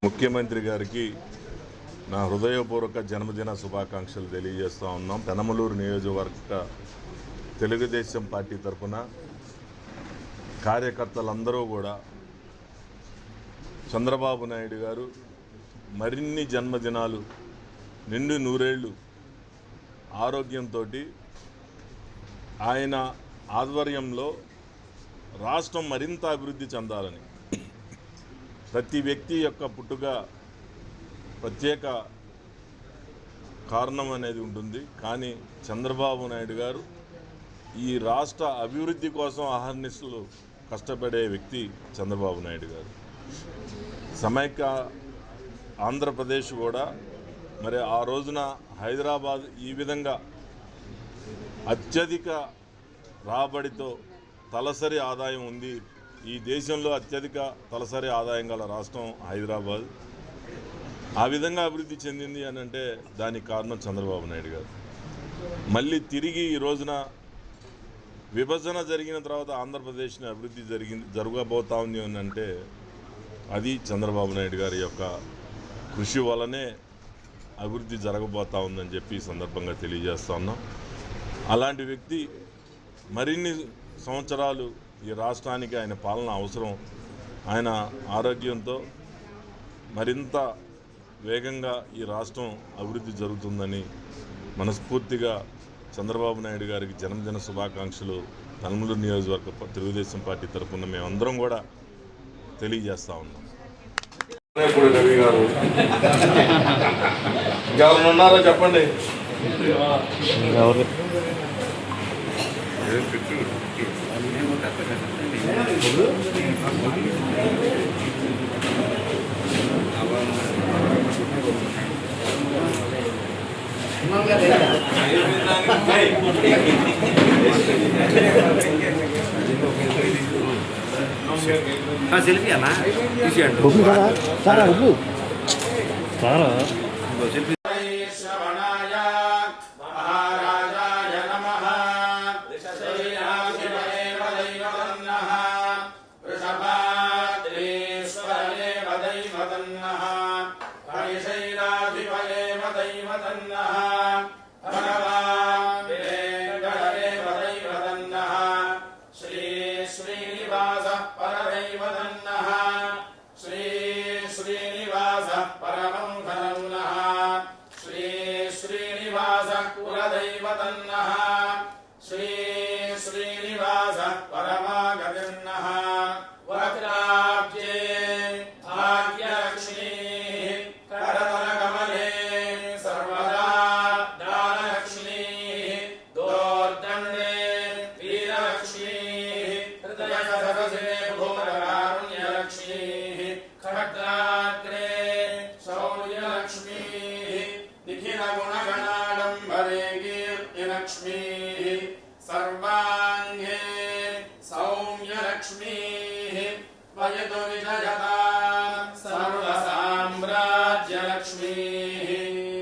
ముఖ్యమంత్రి గారికి నా హృదయపూర్వక జన్మదిన శుభాకాంక్షలు తెలియజేస్తూ ఉన్నాం. పెనమలూరు నియోజకవర్గ తెలుగుదేశం పార్టీ తరఫున కార్యకర్తలందరూ కూడా చంద్రబాబు నాయుడు గారు మరిన్ని జన్మదినాలు నిండు నూరేళ్లు ఆరోగ్యంతో ఆయన ఆధ్వర్యంలో రాష్ట్రం మరింత అభివృద్ధి చెందాలని, ప్రతి వ్యక్తి యొక్క పుట్టుక ప్రత్యేక కారణం అనేది ఉంటుంది. కానీ చంద్రబాబు నాయుడు గారు ఈ రాష్ట్ర అభివృద్ధి కోసం అహర్నిశలు కష్టపడే వ్యక్తి చంద్రబాబు నాయుడు గారు. సమైక్య ఆంధ్రప్రదేశ్ కూడా మరి ఆ రోజున హైదరాబాద్ ఈ విధంగా అత్యధిక రాబడితో తలసరి ఆదాయం ఉంది. ఈ దేశంలో అత్యధిక తలసరి ఆదాయం గల రాష్ట్రం హైదరాబాద్. ఆ విధంగా అభివృద్ధి చెందింది అని అంటే దానికి కారణం చంద్రబాబు నాయుడు గారు. మళ్ళీ తిరిగి ఈ రోజున విభజన జరిగిన తర్వాత ఆంధ్రప్రదేశ్ని అభివృద్ధి జరగబోతా ఉంది అని అంటే అది చంద్రబాబు నాయుడు గారి యొక్క కృషి వల్లనే అభివృద్ధి జరగబోతా ఉందని చెప్పి ఈ సందర్భంగా తెలియజేస్తా ఉన్నాం. అలాంటి వ్యక్తి మరిన్ని సంవత్సరాలు ఈ రాష్ట్రానికి ఆయన పాలన అవసరం. ఆయన ఆరోగ్యంతో మరింత వేగంగా ఈ రాష్ట్రం అభివృద్ధి జరుగుతుందని మనస్ఫూర్తిగా చంద్రబాబు నాయుడు గారికి జన్మదిన శుభాకాంక్షలు పెనమలూరు నియోజకవర్గ తెలుగుదేశం పార్టీ తరఫున మేమందరం కూడా తెలియజేస్తా ఉన్నాం. రవి గారు ఇంకెవరు ఉన్నారో చెప్పండి. సెల్ఫీ అన్నా సెల్ఫీ శ్రీ శ్రీనివాస పరమాగతిర్నః వక్రాబ్జే భాగ్యలక్ష్మీ కరతలకమలే సర్వదా దానలక్ష్మీ దోర్దండే వీరలక్ష్మీ హృదయసరసే భూతకారుణ్యలక్ష్మీ ఖడ్గాగ్రే శౌర్యలక్ష్మీ నిఖిలగుణగణాడంబరే కీర్తిలక్ష్మీ सर्वांगे सौम्यलक्ष्मी वयतु विजयता सर्वसाम्राज्यलक्ष्मी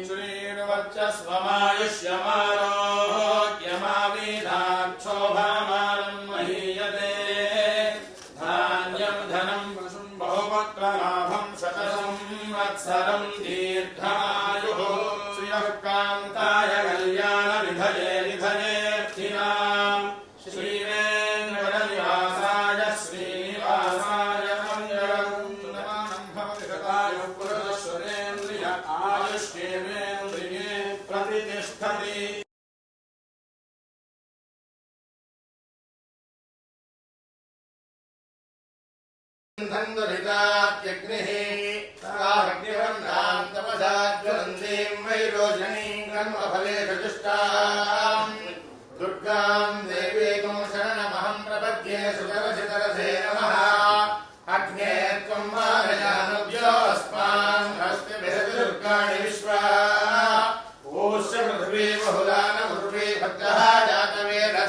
श्रीर्वर्चस्वमायुष्यमारोग्यमाविधाक्षोभामानं महीयते धान्यं धनं पशुं बहुपुत्रलाभं शतसंवत्सरं दीर्घायुः श्रियः कान्ताय कल्याणनिधये निधये श्रीवेङ्कटनिवासाय श्रीनिवासाय मङ्गलं पुरुषेन्द्रिय आयुष्येन्द्रिये प्रतिष्ठति। धन्दुरितात्यग्निः तारग्निवर्णां तपसा ज्वलन्तीं वैरोचनीं कर्मफले चतुष्टाम् दुर्गां देवीं शरणमहं प्रपद्ये सुतरसितरसे नमः। अग्ने त्वं मारयानुज्योऽस्मान् हस्तिभिर्दुर्गाणि विश्वा ऊष्य पृथिवी बहुलान उर्वी भद्रः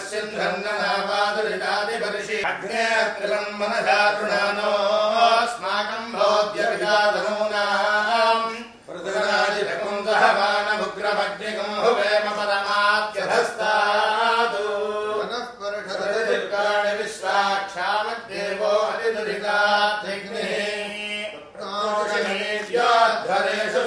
सिन्धन्ननावादुरितादिपरिषि अग्नेऽत्रिलं मनसातृणानोऽस्माकं भोज्यविदातनूनाम् पृथुराजिरकुन्दहमानमुग्रमग्निकं हुवेम परमात्यधस्तादु वनस्परषदुर्गाणि विश्वाक्षामद्देवो अधिदुरिताधिग्निः प्रोषणीयोद्धरेषु